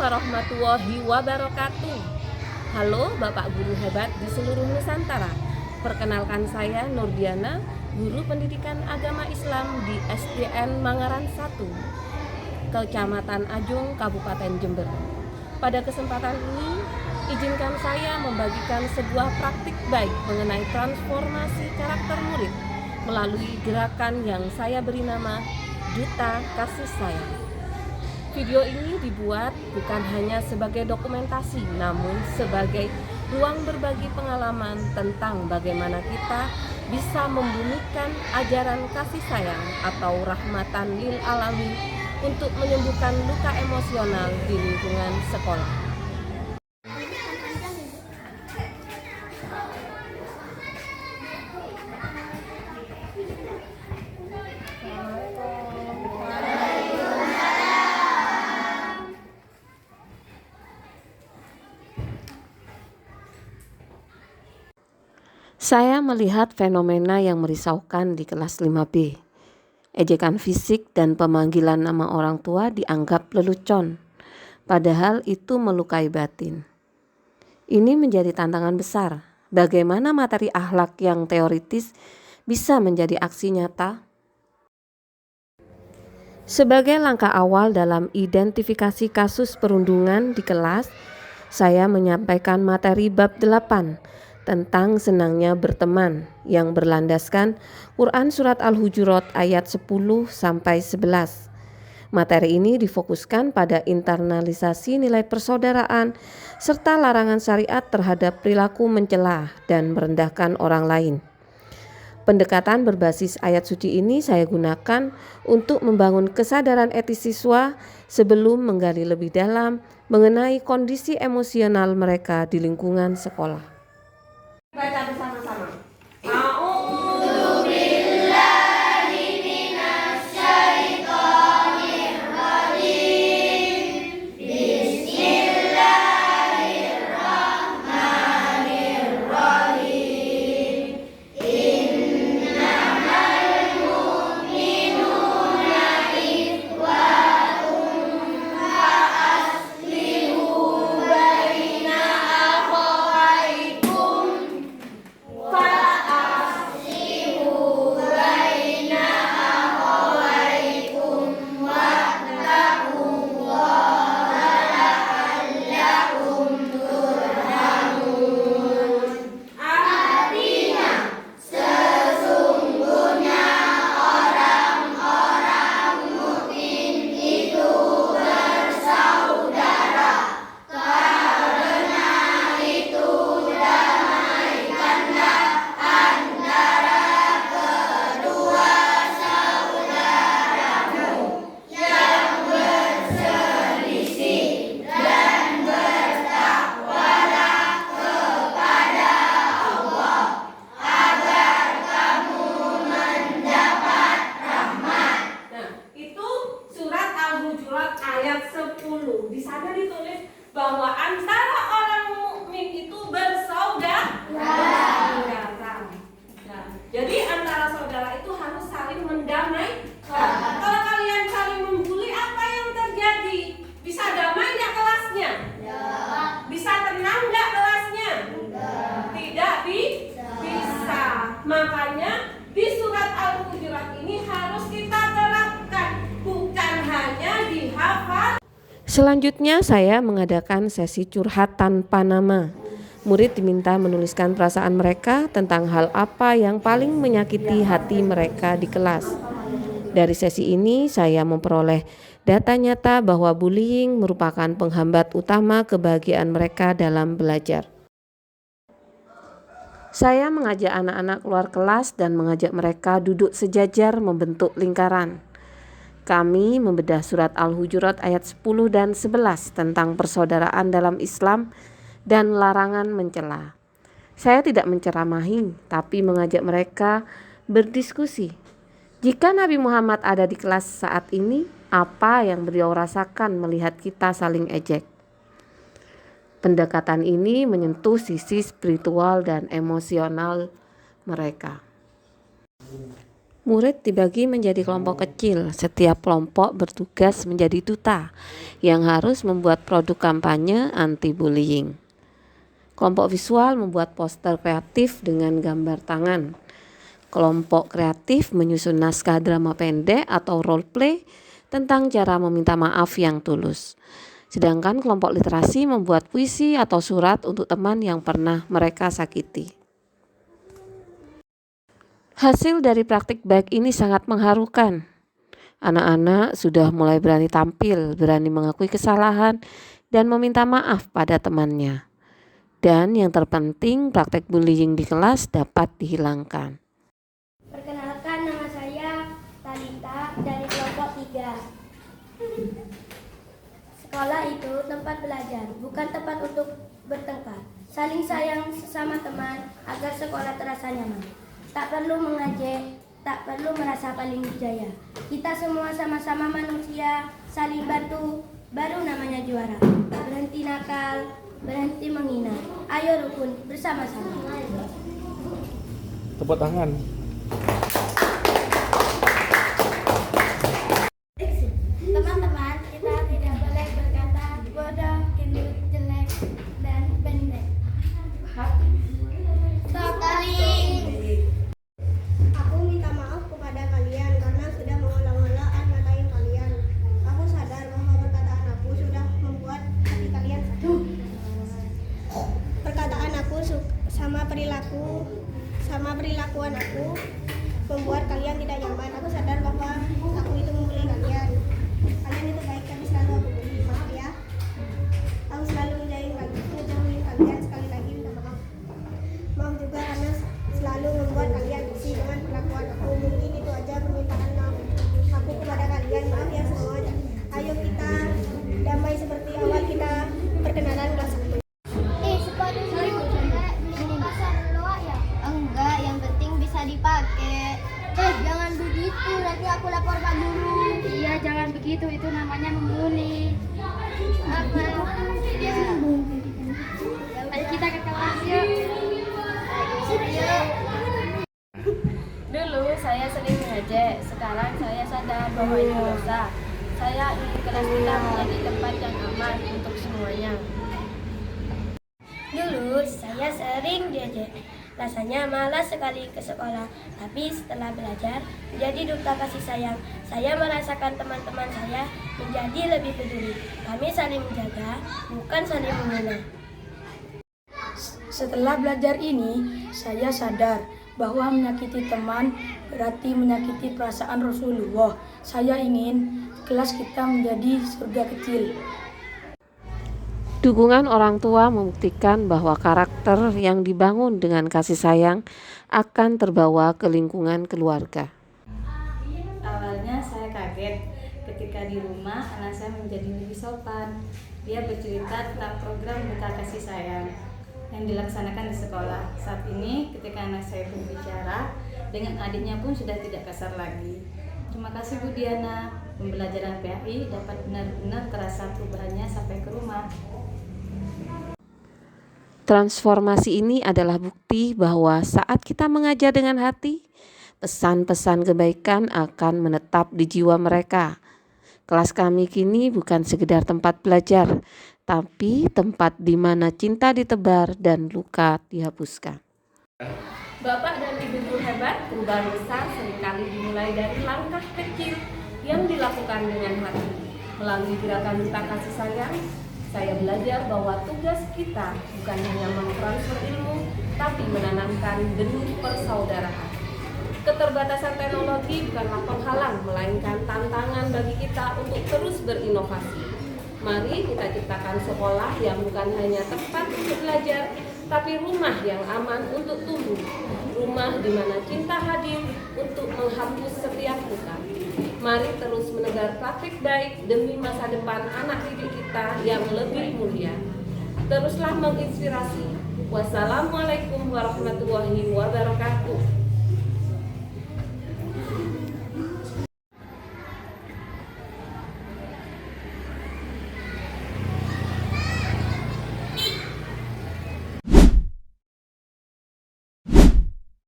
warahmatullahi wabarakatuh. Halo Bapak Guru hebat di seluruh Nusantara. Perkenalkan saya Nurdiana, Guru Pendidikan Agama Islam di SDN Mangaran 1, Kecamatan Ajung, Kabupaten Jember. Pada kesempatan ini, izinkan saya membagikan sebuah praktik baik mengenai transformasi karakter murid melalui gerakan yang saya beri nama Duta Kasih Sayang. Video ini dibuat bukan hanya sebagai dokumentasi, namun sebagai ruang berbagi pengalaman tentang bagaimana kita bisa membumikan ajaran kasih sayang atau rahmatan lil alamin untuk menyembuhkan luka emosional di lingkungan sekolah. Saya melihat fenomena yang merisaukan di kelas 5B. Ejekan fisik dan pemanggilan nama orang tua dianggap lelucon, padahal itu melukai batin. Ini menjadi tantangan besar. Bagaimana materi akhlak yang teoritis bisa menjadi aksi nyata? Sebagai langkah awal dalam identifikasi kasus perundungan di kelas, saya menyampaikan materi bab 8 tentang senangnya berteman yang berlandaskan Quran Surat Al-Hujurat ayat 10-11. Materi ini difokuskan pada internalisasi nilai persaudaraan serta larangan syariat terhadap perilaku mencela dan merendahkan orang lain. Pendekatan berbasis ayat suci ini saya gunakan untuk membangun kesadaran etis siswa sebelum menggali lebih dalam mengenai kondisi emosional mereka di lingkungan sekolah. Baca bersama-sama. Di sana ditulis bahwa antara orang mukmin itu bersaudara. Nah, jadi antara saudara itu harus saling mendamai. Kalau kalian saling membuli, apa yang terjadi? Bisa damai nggak kelasnya? Bisa tenang nggak kelasnya? Tidak bisa. Makanya di surat Al-Hujurat ini harus kita terapkan, bukan hanya dihafal. Selanjutnya saya mengadakan sesi curhat tanpa nama. Murid diminta menuliskan perasaan mereka tentang hal apa yang paling menyakiti hati mereka di kelas. Dari sesi ini saya memperoleh data nyata bahwa bullying merupakan penghambat utama kebahagiaan mereka dalam belajar. Saya mengajak anak-anak keluar kelas dan mengajak mereka duduk sejajar membentuk lingkaran. Kami membedah surat Al-Hujurat ayat 10 dan 11 tentang persaudaraan dalam Islam dan larangan mencela. Saya tidak menceramahi, tapi mengajak mereka berdiskusi. Jika Nabi Muhammad ada di kelas saat ini, apa yang beliau rasakan melihat kita saling ejek? Pendekatan ini menyentuh sisi spiritual dan emosional mereka. Murid dibagi menjadi kelompok kecil. Setiap kelompok bertugas menjadi duta yang harus membuat produk kampanye anti-bullying. Kelompok visual membuat poster kreatif dengan gambar tangan. Kelompok kreatif menyusun naskah drama pendek atau role play tentang cara meminta maaf yang tulus. Sedangkan kelompok literasi membuat puisi atau surat untuk teman yang pernah mereka sakiti. Hasil dari praktik baik ini sangat mengharukan. Anak-anak sudah mulai berani tampil, berani mengakui kesalahan, dan meminta maaf pada temannya. Dan yang terpenting, praktek bullying di kelas dapat dihilangkan. Perkenalkan, nama saya Talita dari kelompok 3. Sekolah itu tempat belajar, bukan tempat untuk bertengkar. Saling sayang sesama teman agar sekolah terasa nyaman. Tak perlu mengejek, tak perlu merasa paling jaya. Kita semua sama-sama manusia, saling bantu, baru namanya juara. Berhenti nakal, berhenti menghina. Ayo rukun bersama-sama. Tepuk tangan. Teman-teman, kita tidak boleh berkata bodoh, gendut, jelek, dan pendek. Sekali. Aku minta maaf kepada kalian karena sudah mengulang-ulang ngatain kalian. Aku sadar bahwa perkataan aku sudah membuat hati kalian sakit. Perkataan aku sama perilakuan aku membuat kalian tidak nyaman. Aku sadar bahwa aku itu membuli kalian. Kalian itu baik tapi selalu aku bully. Maaf ya. Aku selalu ngejauhin kalian, sekali lagi minta maaf. Maaf juga karena selalu membuat kalian risih dengan perlakuan aku. Mungkin itu aja permintaan maaf aku kepada kalian. Maaf ya semuanya. Ayo kita damai seperti awal kita perkenalan kelas 1. Sepatu dulu jelek, bisa dipasang luar ya? Enggak, yang penting bisa dipakai. Jangan begitu, nanti aku lapor Pak Guru. Iya, jangan begitu, itu namanya membuli. Apa? Ya. Ayo kita ke kelas yuk. Ayo. Dulu saya sering ngejek, sekarang saya sadar bahwa itu dosa. Saya ingin kelas kita menjadi tempat yang aman untuk semuanya. Dulu saya sering diejek, rasanya malas sekali ke sekolah. Tapi setelah belajar menjadi duta kasih sayang, saya merasakan teman-teman saya menjadi lebih peduli. Kami saling menjaga, bukan saling menghina. Setelah belajar ini, saya sadar bahwa menyakiti teman berarti menyakiti perasaan Rasulullah. Saya ingin kelas kita menjadi surga kecil. Dukungan orang tua membuktikan bahwa karakter yang dibangun dengan kasih sayang akan terbawa ke lingkungan keluarga. Awalnya saya kaget ketika di rumah anak saya menjadi lebih sopan. Dia bercerita tentang program duta kasih sayang yang dilaksanakan di sekolah. Saat ini ketika anak saya berbicara dengan adiknya pun sudah tidak kasar lagi. Terima kasih Bu Diana, pembelajaran PAI dapat benar-benar terasa perubahannya sampai ke rumah. Transformasi ini adalah bukti bahwa saat kita mengajar dengan hati, pesan-pesan kebaikan akan menetap di jiwa mereka. Kelas kami kini bukan sekedar tempat belajar, tapi tempat di mana cinta ditebar dan luka dihapuskan. Bapak dan Ibu guru hebat, perubahan besar seringkali dimulai dari langkah kecil yang dilakukan dengan hati. Melalui gerakan duta kasih sayang, saya belajar bahwa tugas kita bukan hanya mentransfer ilmu, tapi menanamkan benih persaudaraan. Keterbatasan teknologi bukanlah penghalang, melainkan tantangan bagi kita untuk terus berinovasi. Mari kita ciptakan sekolah yang bukan hanya tempat untuk belajar, tapi rumah yang aman untuk tumbuh. Rumah di mana cinta hadir untuk menghapus setiap luka. Mari terus menebar praktik baik demi masa depan anak didik kita yang lebih mulia. Teruslah menginspirasi. Wassalamualaikum warahmatullahi wabarakatuh.